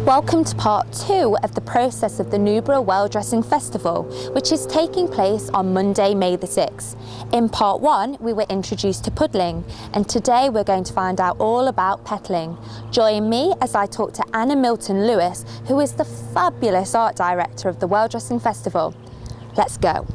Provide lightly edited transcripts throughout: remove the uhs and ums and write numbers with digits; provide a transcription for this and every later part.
Welcome to part 2 of the process of the Newborough Well Dressing Festival, which is taking place on Monday, May the 6th. In part 1, we were introduced to Pettling, and today we're going to find out all about Pettling. Join me as I talk to Anna Milton-Lewis, who is the fabulous art director of the Well Dressing Festival. Let's go.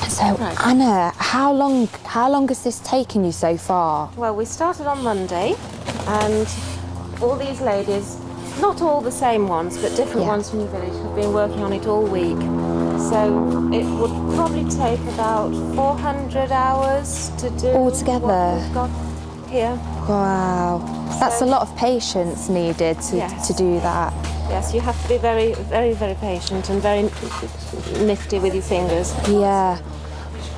So Anna, how long has this taken you so far? Well, we started on Monday, and all these ladies, not all the same ones, but different ones from the village, have been working on it all week. So it would probably take about 400 hours to do Altogether? what we've got here. Wow, that's a lot of patience needed to do that. Yes, you have to be very, very, very patient and very nifty with your fingers. Yeah.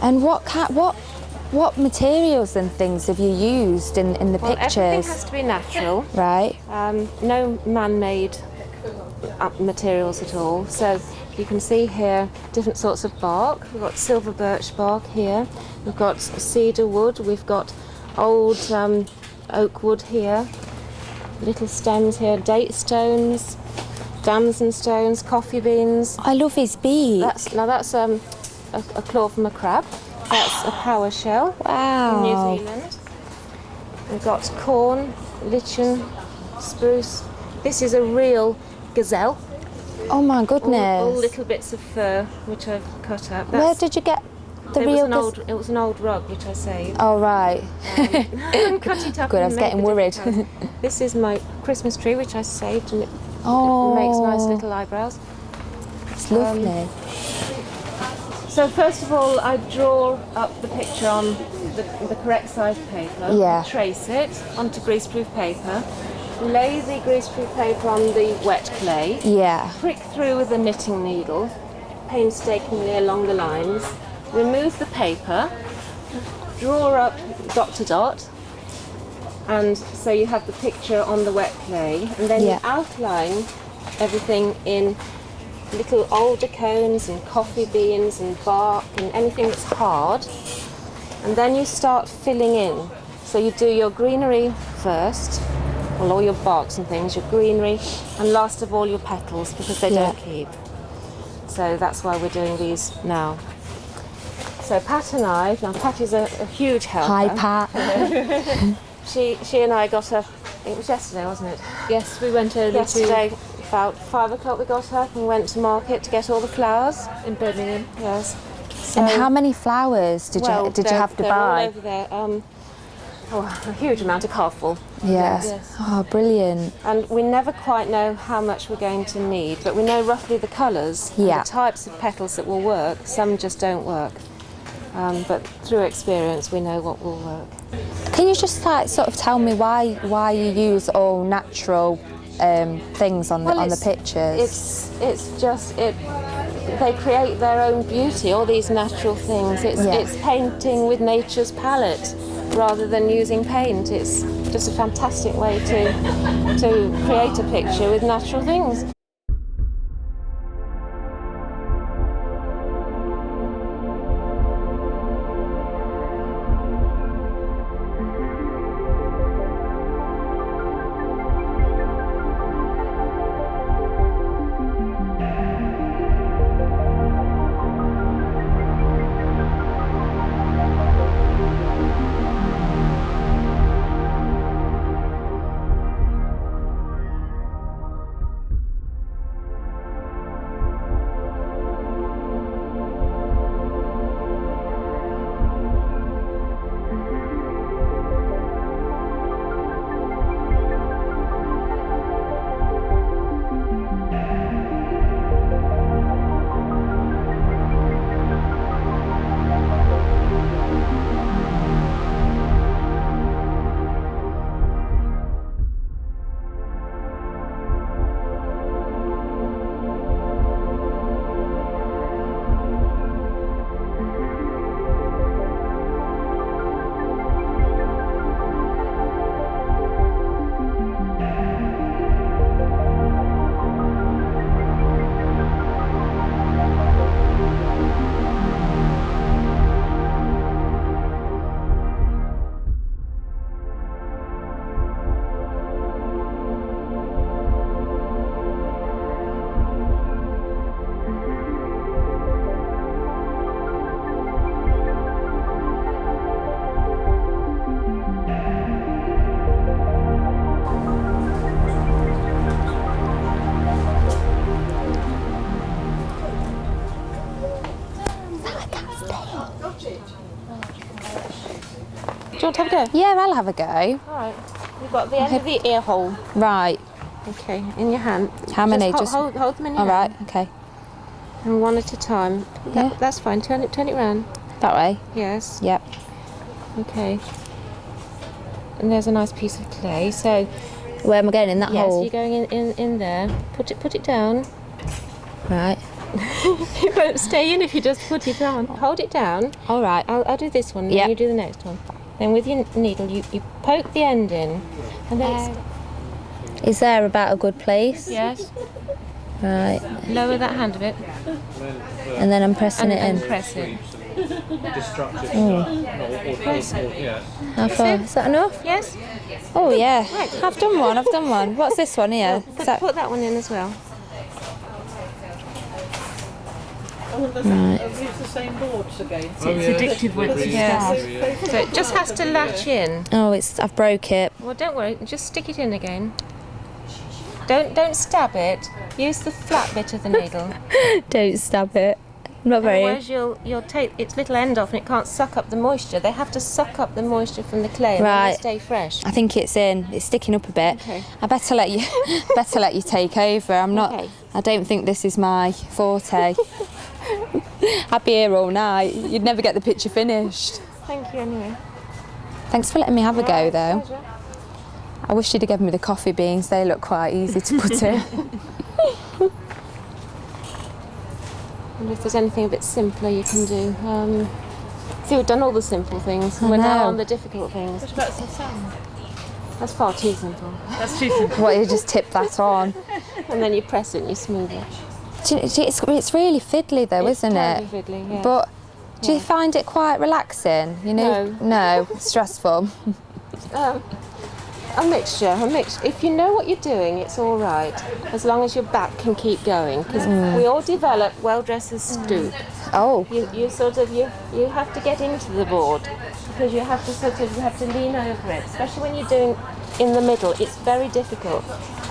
And what materials and things have you used in the pictures? Everything has to be natural. Right. No man-made materials at all. So you can see here different sorts of bark. We've got silver birch bark here. We've got cedar wood. We've got old oak wood here. Little stems here, date stones, damson stones, coffee beans. I love his beak. That's a claw from a crab. That's a power shell from New Zealand. We've got corn, lichen, spruce. This is a real gazelle. Oh my goodness. All little bits of fur which I've cut up. Where did you get the real gazelle? It was an old rug which I saved. Oh right. And cut it up. Good, I was getting worried. This is my Christmas tree which I saved, and it makes nice little eyebrows. It's lovely. So first of all, I draw up the picture on the correct size paper. Yeah. Trace it onto greaseproof paper. Lay the greaseproof paper on the wet clay. Yeah. Prick through with a knitting needle, painstakingly along the lines. Remove the paper. Draw up dot to dot. And so you have the picture on the wet clay, and then you outline everything in little alder cones and coffee beans and bark and anything that's hard, and then you start filling in. So you do your greenery first, well, all your barks and things, your greenery, and last of all your petals, because they don't keep. So that's why we're doing these now. So Pat and I, now Pat is a huge helper. Hi Pat. She and I got up, it was yesterday, wasn't it? Yes, we went early Yesterday, about 5 o'clock we got up and went to market to get all the flowers. in Birmingham. Yes. So, And how many flowers did you have to they're buy? all over there. A huge amount, a car full. Yes. Yes. Oh, brilliant. And we never quite know how much we're going to need, but we know roughly the colours, and the types of petals that will work. Some just don't work. But through experience, we know what will work. Can you just sort of tell me why you use all natural things on the pictures? They create their own beauty, all these natural things. It's painting with nature's palette rather than using paint. It's just a fantastic way to create a picture with natural things. want to have a go? Yeah, I'll have a go. All right. You've got the end of the ear hole. Right. Okay, in your hand. How many? Just hold them in your hand. All right. Okay. And one at a time. Yeah. That's fine. Turn it round. That way. Yes. Yep. Okay. And there's a nice piece of clay. So Where am I going? In that hole? yes, you're going in there. Put it down. Right. It won't stay in if you just put it on. Hold it down. All right. I'll do this one. Yep. Then you do the next one. Then with your needle, you poke the end in, and then Is there about a good place? yes, Right. lower that hand a bit, And then I'm pressing it and in. press it. Press. How far? Is that enough? Yes. Oh yeah. I've done one. What's this one here? Is that... Put that one in as well. Right. Use the same boards again. It's addictive once you start. So it just has to latch in. Oh, I've broke it. Well, don't worry. Just stick it in again. Don't stab it. Use the flat bit of the needle. Don't stab it. Not very. Otherwise, you'll take its little end off, and it can't suck up the moisture. They have to suck up the moisture from the clay, and then Right. they stay fresh. I think it's in. It's sticking up a bit. Okay. I better let you take over. I'm not. Okay. I don't think this is my forte. I'd be here all night. You'd never get the picture finished. Thank you anyway. Thanks for letting me have a go, though. Pleasure. I wish you'd have given me the coffee beans. They look quite easy to put in. And if there's anything a bit simpler you can do. See, we've done all the simple things. We're know. now on the difficult things. What about some sand? That's far too simple. That's too simple. What, you just tip that on? And then you press it and you smooth it. It's really fiddly, though, isn't it? It's terribly fiddly, yeah. But do you find it quite relaxing? You know? No, stressful. A mixture. If you know what you're doing, it's all right, as long as your back can keep going. Because we all develop well-dressers stoop. Oh, You have to get into the board because you have to lean over it, especially when you're doing in the middle. It's very difficult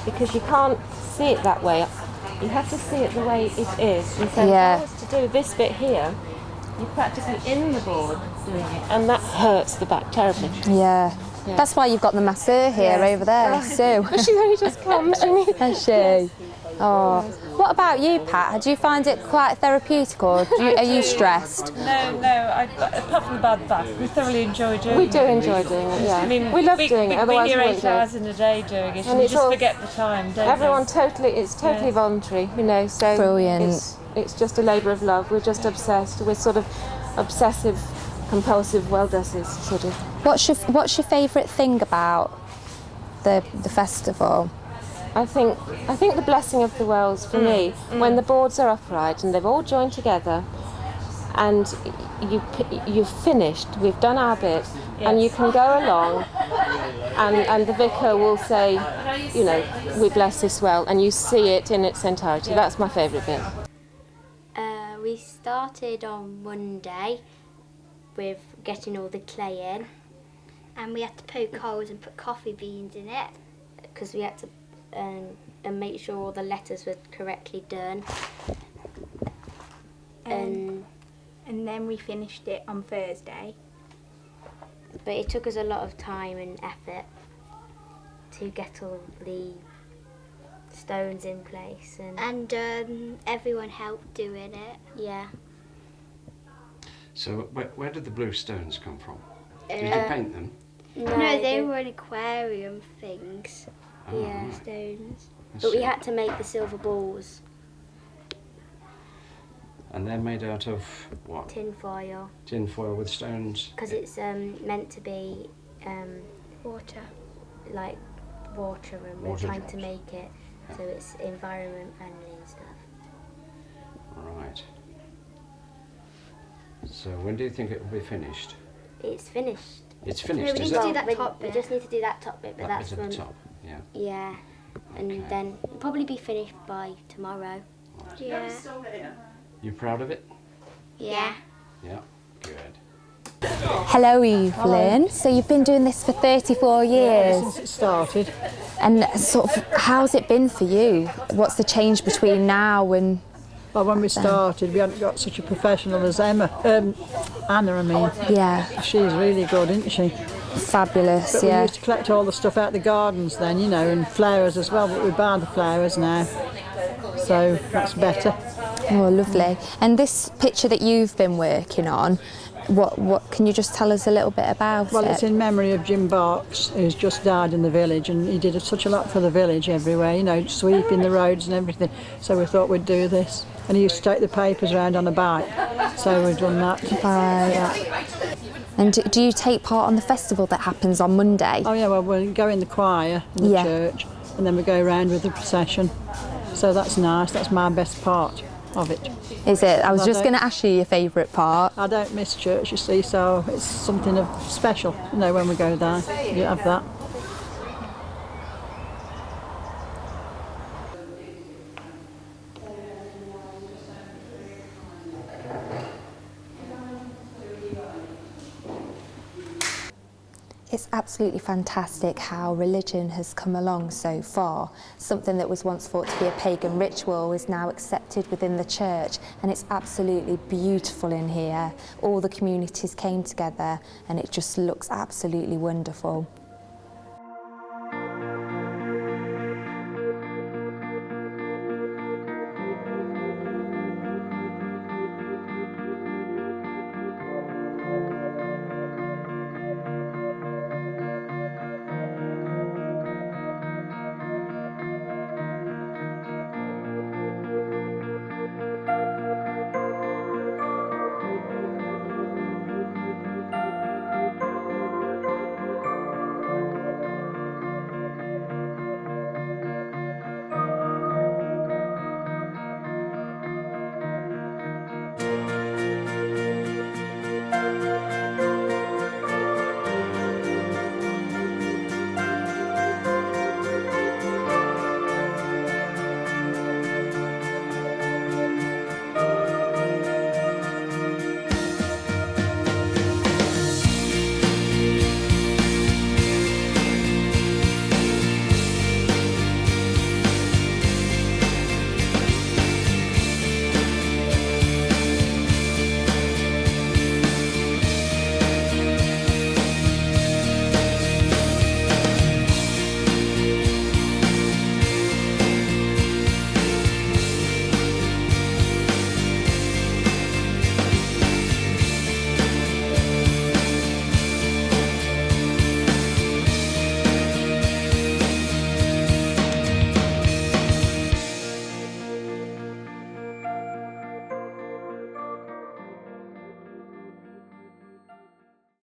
because you can't see it that way. You have to see it the way it is. And so Yeah. if I was to do this bit here, you're practically in the board doing it, and that hurts the back terribly. yeah. That's why you've got the masseur here over there, Sue. But she's only just come. Has she? Oh. What about you, Pat? Do you find it quite therapeutic, or are you stressed? No. Apart from the bad back, we thoroughly enjoy doing it. We do enjoy doing it, yeah. I mean, we love doing it, we otherwise we here wouldn't 8 do it. hours in a day doing it, and And you it's just all- forget the time, don't Everyone you? it's totally voluntary, you know, so Brilliant. it's just a labour of love. We're just obsessed. We're sort of obsessive, compulsive well-dressers, sort of. What's your favourite thing about the festival? I think the blessing of the wells for me, when the boards are upright and they've all joined together, and you've finished. We've done our bit, and you can go along, and the vicar will say, you know, we bless this well, and you see it in its entirety. That's my favourite bit. We started on Monday with getting all the clay in, and we had to poke holes and put coffee beans in it because we had to and make sure all the letters were correctly done. And then we finished it on Thursday. But it took us a lot of time and effort to get all the stones in place, and Everyone helped doing it. yeah. So where did the blue stones come from? Did you paint them? No, they were aquarium things. Oh, Yeah, right. stones. I But we see. had to make the silver balls, And they're made out of what? tin foil, Tin foil with stones? because it's meant to be Water. like water, and we're Water trying drops. to make it so it's environment friendly and stuff. Right. So when do you think it will be finished? It's finished. It's No, finished, we is need it? to do that we, top we bit. just need to do that top bit, but That that's bit at the from top, yeah. yeah, and Okay. then it'll probably be finished by tomorrow. Yeah. You proud of it? Yeah. Yeah. Good. Hello, Evelyn. So you've been doing this for 34 years. Since it started. And sort of, how's it been for you? What's the change between now and... Well, when we started, we hadn't got such a professional as Anna, I mean. Yeah. She's really good, isn't she? Fabulous, But yeah. we used to collect all the stuff out the gardens then, you know, and flowers as well, but we buy the flowers now. So that's better. Oh, lovely. And this picture that you've been working on, what can you just tell us a little bit about Well, it? it's in memory of Jim Barks, who's just died in the village, and he did such a lot for the village everywhere, you know, sweeping the roads and everything. So we thought we'd do this. And he used to take the papers around on a bike, so we've done that. Right. Yeah. And do you take part on the festival that happens on Monday? Oh yeah, well we go in the choir in the church, and then we go around with the procession. So that's nice. That's my best part of it. Is it? I was just going to ask you your favourite part. I don't miss church, you see, so it's something of special, you know, when we go there. You have that. It's absolutely fantastic how religion has come along so far. Something that was once thought to be a pagan ritual is now accepted within the church, and it's absolutely beautiful in here. All the communities came together and it just looks absolutely wonderful.